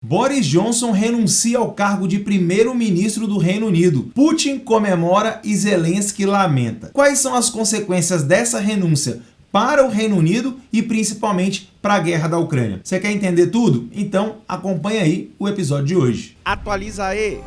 Boris Johnson renuncia ao cargo de primeiro-ministro do Reino Unido. Putin comemora e Zelensky lamenta. Quais são as consequências dessa renúncia para o Reino Unido e principalmente para a guerra da Ucrânia? Você quer entender tudo? Então acompanha aí o episódio de hoje. Atualiza aí!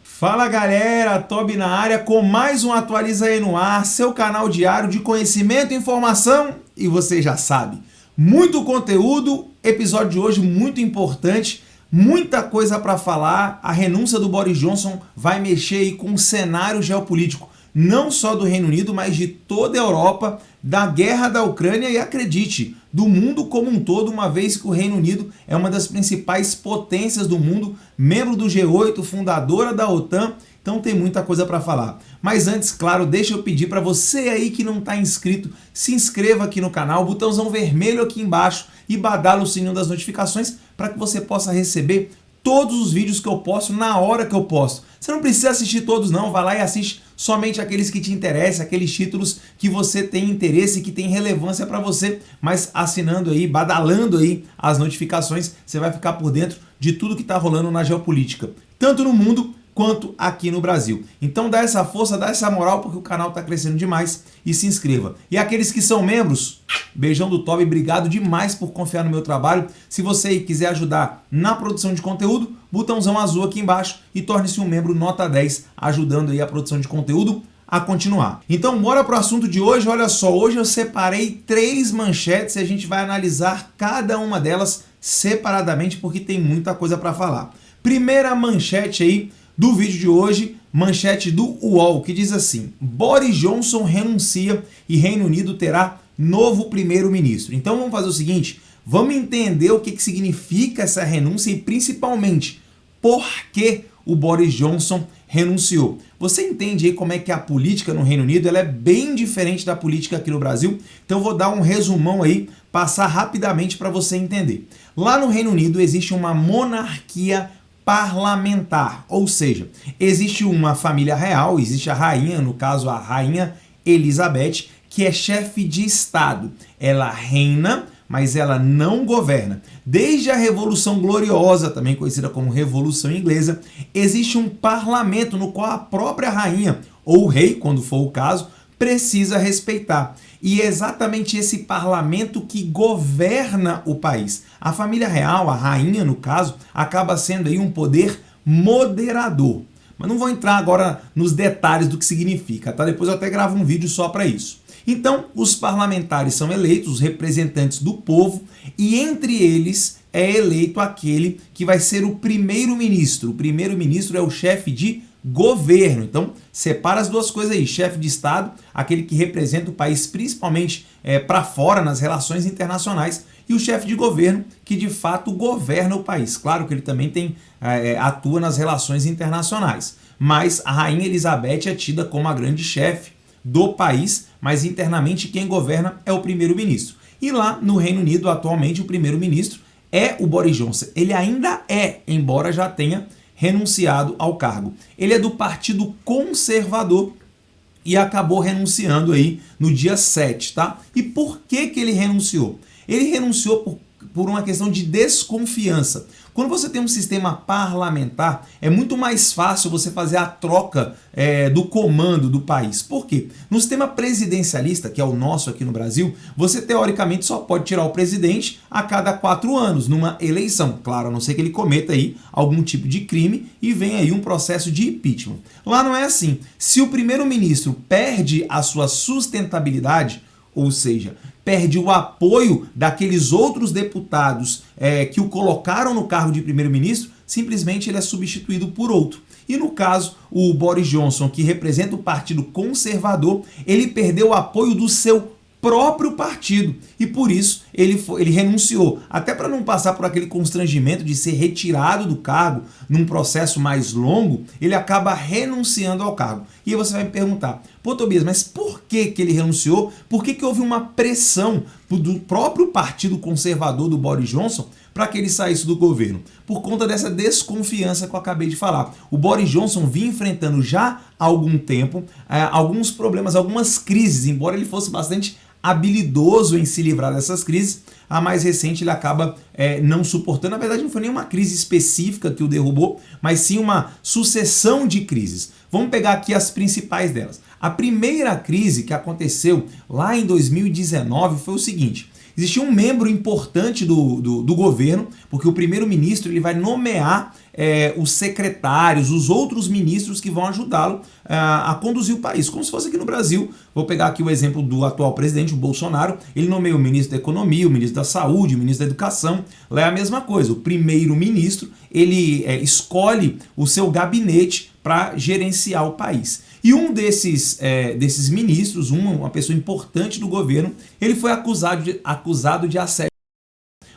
Fala galera, Toby na área com mais um Atualiza aí no ar, seu canal diário de conhecimento e informação, e você já sabe, muito conteúdo, episódio de hoje muito importante, muita coisa para falar. A renúncia do Boris Johnson vai mexer aí com o cenário geopolítico, não só do Reino Unido, mas de toda a Europa, da guerra da Ucrânia e, acredite, do mundo como um todo, uma vez que o Reino Unido é uma das principais potências do mundo, membro do G8, fundadora da OTAN, então tem muita coisa para falar. Mas antes, claro, deixa eu pedir para você aí que não está inscrito, se inscreva aqui no canal, botãozão vermelho aqui embaixo e badala o sininho das notificações para que você possa receber todos os vídeos que eu posto na hora que eu posto. Você não precisa assistir todos não, vai lá e assiste somente aqueles que te interessam, aqueles títulos que você tem interesse e que tem relevância para você, mas assinando aí, badalando aí as notificações, você vai ficar por dentro de tudo que está rolando na geopolítica, tanto no mundo quanto aqui no Brasil. Então dá essa força, dá essa moral, porque o canal está crescendo demais, e se inscreva. E aqueles que são membros, beijão do Toby, obrigado demais por confiar no meu trabalho. Se você quiser ajudar na produção de conteúdo, botãozão azul aqui embaixo e torne-se um membro nota 10, ajudando aí a produção de conteúdo a continuar. Então bora pro assunto de hoje. Olha só, hoje eu separei 3 manchetes e a gente vai analisar cada uma delas separadamente, porque tem muita coisa para falar. Primeira manchete aí do vídeo de hoje, manchete do UOL, que diz assim: Boris Johnson renuncia e Reino Unido terá novo primeiro-ministro. Então vamos fazer o seguinte, vamos entender o que significa essa renúncia e principalmente por que o Boris Johnson renunciou. Você entende aí como é que a política no Reino Unido ela é bem diferente da política aqui no Brasil? Então eu vou dar um resumão aí, passar rapidamente para você entender. Lá no Reino Unido existe uma monarquia parlamentar, ou seja, existe uma família real, existe a rainha, no caso a rainha Elizabeth, que é chefe de Estado. Ela reina, mas ela não governa. Desde a Revolução Gloriosa, também conhecida como Revolução Inglesa, existe um parlamento no qual a própria rainha, ou o rei, quando for o caso, precisa respeitar. E é exatamente esse parlamento que governa o país. A família real, a rainha no caso, acaba sendo aí um poder moderador. Mas não vou entrar agora nos detalhes do que significa, tá? Depois eu até gravo um vídeo só para isso. Então, os parlamentares são eleitos, os representantes do povo, e entre eles é eleito aquele que vai ser o primeiro-ministro. O primeiro-ministro é o chefe de governo. Então, separa as duas coisas aí. Chefe de Estado, aquele que representa o país principalmente para fora nas relações internacionais, e o chefe de governo, que de fato governa o país. Claro que ele também atua nas relações internacionais. Mas a rainha Elizabeth é tida como a grande chefe do país, mas internamente quem governa é o primeiro-ministro. E lá no Reino Unido, atualmente, o primeiro-ministro é o Boris Johnson. Ele ainda é, embora já tenha renunciado ao cargo. Ele é do Partido Conservador e acabou renunciando aí no dia 7, tá? E por que ele renunciou? Ele renunciou por uma questão de desconfiança. Quando você tem um sistema parlamentar, é muito mais fácil você fazer a troca do comando do país. Por quê? No sistema presidencialista, que é o nosso aqui no Brasil, você teoricamente só pode tirar o presidente a cada 4 anos, numa eleição. Claro, a não ser que ele cometa aí algum tipo de crime e venha aí um processo de impeachment. Lá não é assim. Se o primeiro-ministro perde a sua sustentabilidade, ou seja, perde o apoio daqueles outros deputados que o colocaram no cargo de primeiro-ministro, simplesmente ele é substituído por outro. E no caso, o Boris Johnson, que representa o Partido Conservador, ele perdeu o apoio do seu próprio partido e por isso ele renunciou, até para não passar por aquele constrangimento de ser retirado do cargo num processo mais longo, ele acaba renunciando ao cargo. E aí você vai me perguntar, pô Tobias, mas por que ele renunciou? Por que houve uma pressão do próprio Partido Conservador do Boris Johnson para que ele saísse do governo? Por conta dessa desconfiança que eu acabei de falar. O Boris Johnson vinha enfrentando já há algum tempo alguns problemas, algumas crises, embora ele fosse bastante habilidoso em se livrar dessas crises. A mais recente ele acaba não suportando. Na verdade, não foi nenhuma crise específica que o derrubou, mas sim uma sucessão de crises. Vamos pegar aqui as principais delas. A primeira crise que aconteceu lá em 2019 foi o seguinte: existia um membro importante do governo, porque o primeiro-ministro ele vai nomear os secretários, os outros ministros que vão ajudá-lo a conduzir o país, como se fosse aqui no Brasil. Vou pegar aqui o exemplo do atual presidente, o Bolsonaro. Ele nomeia o ministro da Economia, o ministro da Saúde, o ministro da Educação. Lá é a mesma coisa. O primeiro-ministro ele escolhe o seu gabinete para gerenciar o país. E um desses ministros, uma pessoa importante do governo, ele foi acusado de assédio.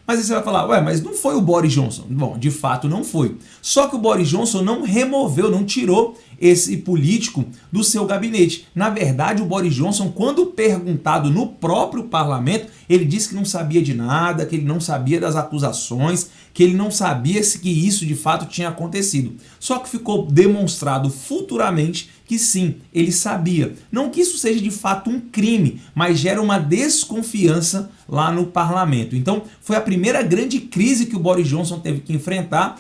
Mas aí você vai falar, ué, mas não foi o Boris Johnson? Bom, de fato não foi. Só que o Boris Johnson não removeu, não tirou esse político do seu gabinete. Na verdade, o Boris Johnson, quando perguntado no próprio parlamento, ele disse que não sabia de nada, que ele não sabia das acusações, que ele não sabia se que isso de fato tinha acontecido. Só que ficou demonstrado futuramente que sim, ele sabia. Não que isso seja de fato um crime, mas gera uma desconfiança lá no parlamento. Então, foi a primeira grande crise que o Boris Johnson teve que enfrentar,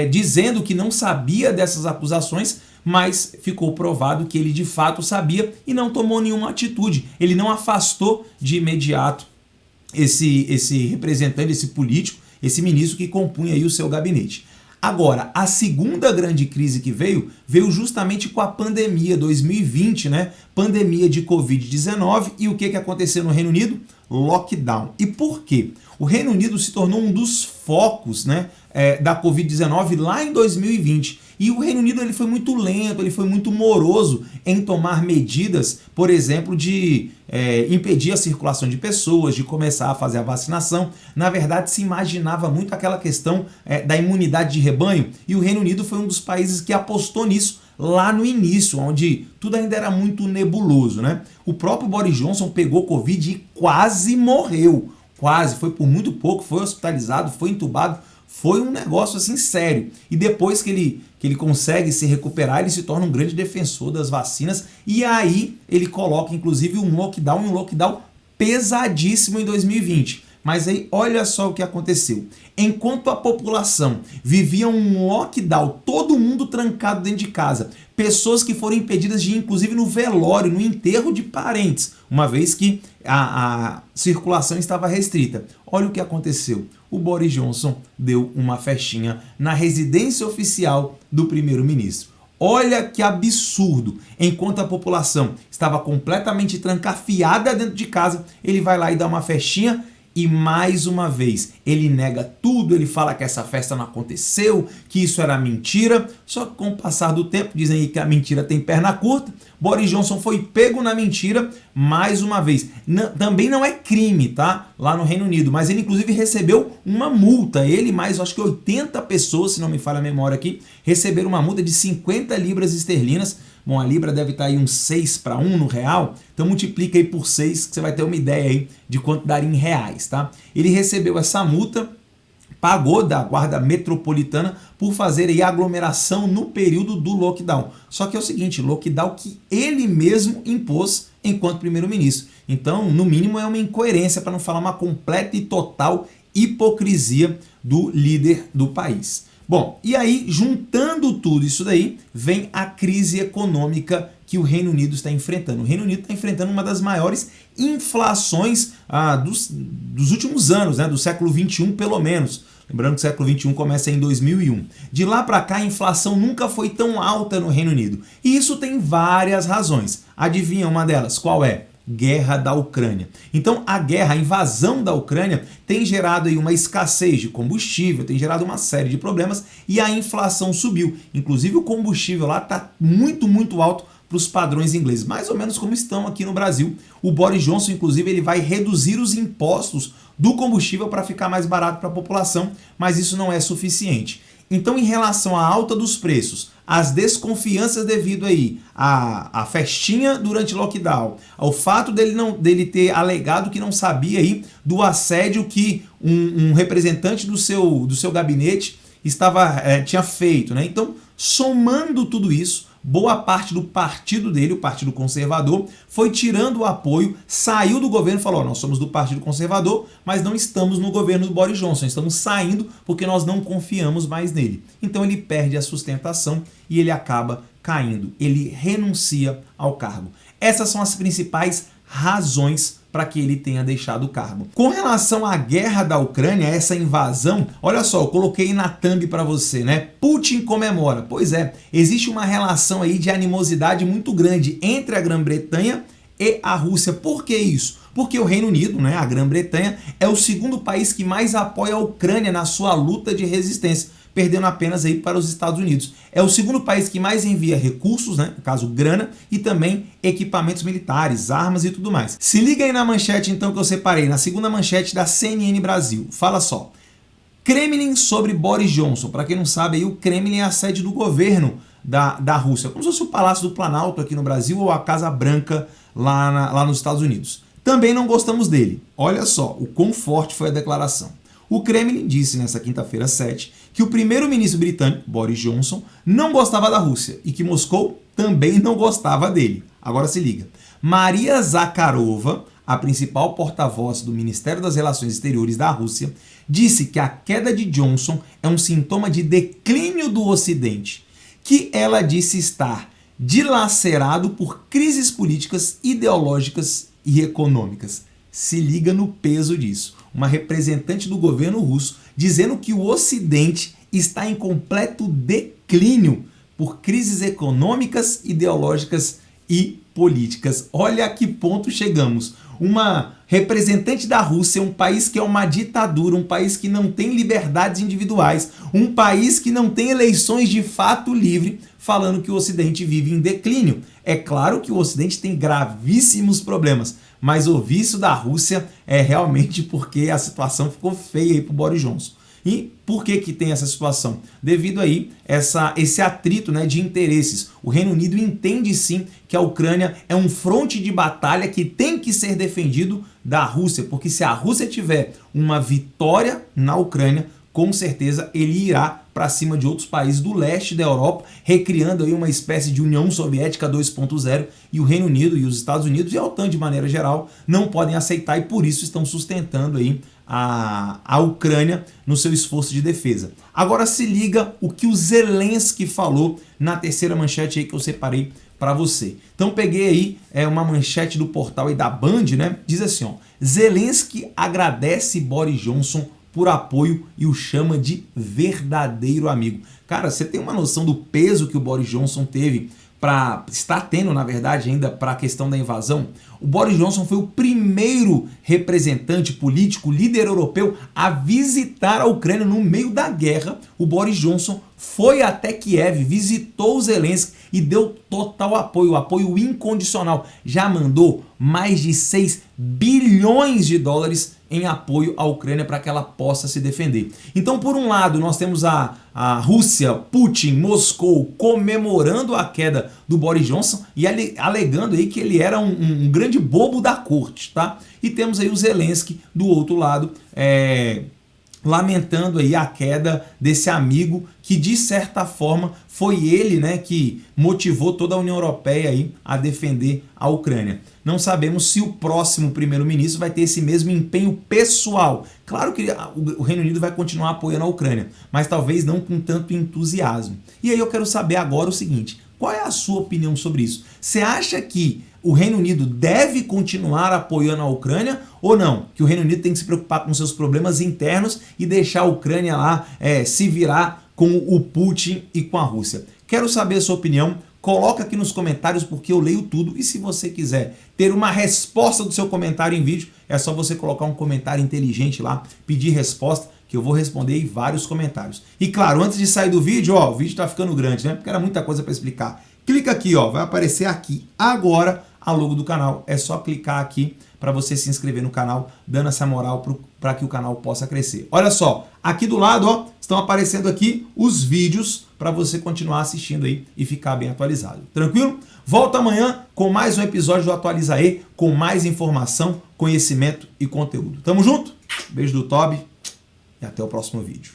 dizendo que não sabia dessas acusações, mas ficou provado que ele de fato sabia e não tomou nenhuma atitude. Ele não afastou de imediato esse representante, esse político, esse ministro que compunha aí o seu gabinete. Agora, a segunda grande crise que veio justamente com a pandemia 2020, né? Pandemia de Covid-19. E o que aconteceu no Reino Unido? Lockdown. E por quê? O Reino Unido se tornou um dos focos, né, da Covid-19 lá em 2020. E o Reino Unido ele foi muito lento, ele foi muito moroso em tomar medidas, por exemplo, de impedir a circulação de pessoas, de começar a fazer a vacinação. Na verdade, se imaginava muito aquela questão da imunidade de rebanho, e o Reino Unido foi um dos países que apostou nisso lá no início, onde tudo ainda era muito nebuloso, né? O próprio Boris Johnson pegou Covid e quase morreu. Quase, foi por muito pouco, foi hospitalizado, foi entubado. Foi um negócio assim sério. E depois que ele consegue se recuperar, ele se torna um grande defensor das vacinas. E aí ele coloca inclusive um lockdown pesadíssimo em 2020. Mas aí olha só o que aconteceu. Enquanto a população vivia um lockdown, todo mundo trancado dentro de casa, pessoas que foram impedidas de ir inclusive no velório, no enterro de parentes, uma vez que a circulação estava restrita. Olha o que aconteceu. O Boris Johnson deu uma festinha na residência oficial do primeiro-ministro. Olha que absurdo! Enquanto a população estava completamente trancafiada dentro de casa, ele vai lá e dá uma festinha. E mais uma vez, ele nega tudo, ele fala que essa festa não aconteceu, que isso era mentira. Só que com o passar do tempo, dizem aí que a mentira tem perna curta, Boris Johnson foi pego na mentira mais uma vez. Também não é crime, tá? Lá no Reino Unido, mas ele inclusive recebeu uma multa. Ele mais, acho que 80 pessoas, se não me falha a memória aqui, receberam uma multa de 50 libras esterlinas. Bom, a libra deve estar aí uns 6 para 1 no real, então multiplica aí por 6 que você vai ter uma ideia aí de quanto daria em reais, tá? Ele recebeu essa multa, pagou da guarda metropolitana por fazer aí aglomeração no período do lockdown. Só que é o seguinte, lockdown que ele mesmo impôs enquanto primeiro-ministro. Então, no mínimo é uma incoerência, para não falar uma completa e total hipocrisia do líder do país. Bom, e aí, juntando tudo isso daí, vem a crise econômica que o Reino Unido está enfrentando. O Reino Unido está enfrentando uma das maiores inflações dos últimos anos, né, do século XXI pelo menos. Lembrando que o século XXI começa em 2001. De lá para cá, a inflação nunca foi tão alta no Reino Unido. E isso tem várias razões. Adivinha uma delas? Qual é? Guerra da Ucrânia. Então a guerra, a invasão da Ucrânia tem gerado aí uma escassez de combustível, tem gerado uma série de problemas e a inflação subiu. Inclusive o combustível lá está muito alto para os padrões ingleses, mais ou menos como estão aqui no Brasil. O Boris Johnson, inclusive, ele vai reduzir os impostos do combustível para ficar mais barato para a população, mas isso não é suficiente. Então, em relação à alta dos preços, as desconfianças devido aí à festinha durante o lockdown, ao fato dele ter alegado que não sabia aí do assédio que um representante do seu gabinete tinha feito, né? Então, somando tudo isso, boa parte do partido dele, o Partido Conservador, foi tirando o apoio, saiu do governo e falou: nós somos do Partido Conservador, mas não estamos no governo do Boris Johnson, estamos saindo porque nós não confiamos mais nele. Então ele perde a sustentação e ele acaba caindo, ele renuncia ao cargo. Essas são as principais razões para que ele tenha deixado o cargo. Com relação à guerra da Ucrânia, essa invasão, olha só, eu coloquei na thumb para você, né? Putin comemora. Pois é, existe uma relação aí de animosidade muito grande entre a Grã-Bretanha e a Rússia. Por que isso? Porque o Reino Unido, né, a Grã-Bretanha, é o segundo país que mais apoia a Ucrânia na sua luta de resistência, perdendo apenas aí para os Estados Unidos. É o segundo país que mais envia recursos, né, no caso grana, e também equipamentos militares, armas e tudo mais. Se liga aí na manchete então que eu separei, na segunda manchete da CNN Brasil. Fala só: Kremlin sobre Boris Johnson. Para quem não sabe, aí, o Kremlin é a sede do governo da Rússia, como se fosse o Palácio do Planalto aqui no Brasil ou a Casa Branca lá nos Estados Unidos. Também não gostamos dele. Olha só o quão forte foi a declaração. O Kremlin disse nessa quinta-feira 7 que o primeiro-ministro britânico, Boris Johnson, não gostava da Rússia e que Moscou também não gostava dele. Agora se liga. Maria Zakharova, a principal porta-voz do Ministério das Relações Exteriores da Rússia, disse que a queda de Johnson é um sintoma de declínio do Ocidente, que ela disse estar dilacerado por crises políticas, ideológicas e econômicas. Se liga no peso disso. Uma representante do governo russo dizendo que o Ocidente está em completo declínio por crises econômicas, ideológicas e políticas. Olha a que ponto chegamos. Uma representante da Rússia, um país que é uma ditadura, um país que não tem liberdades individuais, um país que não tem eleições de fato livre, falando que o Ocidente vive em declínio. É claro que o Ocidente tem gravíssimos problemas, mas ouvir isso da Rússia é realmente porque a situação ficou feia aí para o Boris Johnson. E por que tem essa situação? Devido aí esse atrito, né, de interesses. O Reino Unido entende sim que a Ucrânia é um fronte de batalha que tem que ser defendido da Rússia, porque se a Rússia tiver uma vitória na Ucrânia, com certeza ele irá para cima de outros países do leste da Europa, recriando aí uma espécie de União Soviética 2.0, e o Reino Unido e os Estados Unidos e a OTAN de maneira geral não podem aceitar e por isso estão sustentando aí a Ucrânia no seu esforço de defesa. Agora se liga o que o Zelensky falou na terceira manchete aí que eu separei para você. Então peguei aí uma manchete do portal aí da Band, né? Diz assim, ó: Zelensky agradece Boris Johnson por apoio e o chama de verdadeiro amigo. Cara, você tem uma noção do peso que o Boris Johnson está tendo, na verdade, ainda para a questão da invasão? O Boris Johnson foi o primeiro representante político, líder europeu, a visitar a Ucrânia no meio da guerra. O Boris Johnson foi até Kiev, visitou o Zelensky e deu total apoio incondicional. Já mandou mais de 6 bilhões de dólares em apoio à Ucrânia para que ela possa se defender. Então, por um lado, nós temos a Rússia, Putin, Moscou comemorando a queda do Boris Johnson e alegando aí que ele era um grande bobo da corte, tá? E temos aí o Zelensky do outro lado, lamentando aí a queda desse amigo que, de certa forma, foi ele, né, que motivou toda a União Europeia aí a defender a Ucrânia. Não sabemos se o próximo primeiro-ministro vai ter esse mesmo empenho pessoal. Claro que o Reino Unido vai continuar apoiando a Ucrânia, mas talvez não com tanto entusiasmo. E aí eu quero saber agora o seguinte: qual é a sua opinião sobre isso? Você acha que o Reino Unido deve continuar apoiando a Ucrânia ou não? Que o Reino Unido tem que se preocupar com seus problemas internos e deixar a Ucrânia lá se virar com o Putin e com a Rússia? Quero saber a sua opinião. Coloca aqui nos comentários porque eu leio tudo e se você quiser ter uma resposta do seu comentário em vídeo, é só você colocar um comentário inteligente lá, pedir resposta, que eu vou responder aí vários comentários. E claro, antes de sair do vídeo, ó, o vídeo tá ficando grande, né? Porque era muita coisa para explicar. Clica aqui, ó, vai aparecer aqui agora a logo do canal. É só clicar aqui para você se inscrever no canal, dando essa moral para que o canal possa crescer. Olha só, aqui do lado, ó, estão aparecendo aqui os vídeos para você continuar assistindo aí e ficar bem atualizado. Tranquilo? Volto amanhã com mais um episódio do Atualiza E, com mais informação, conhecimento e conteúdo. Tamo junto? Beijo do Toby e até o próximo vídeo.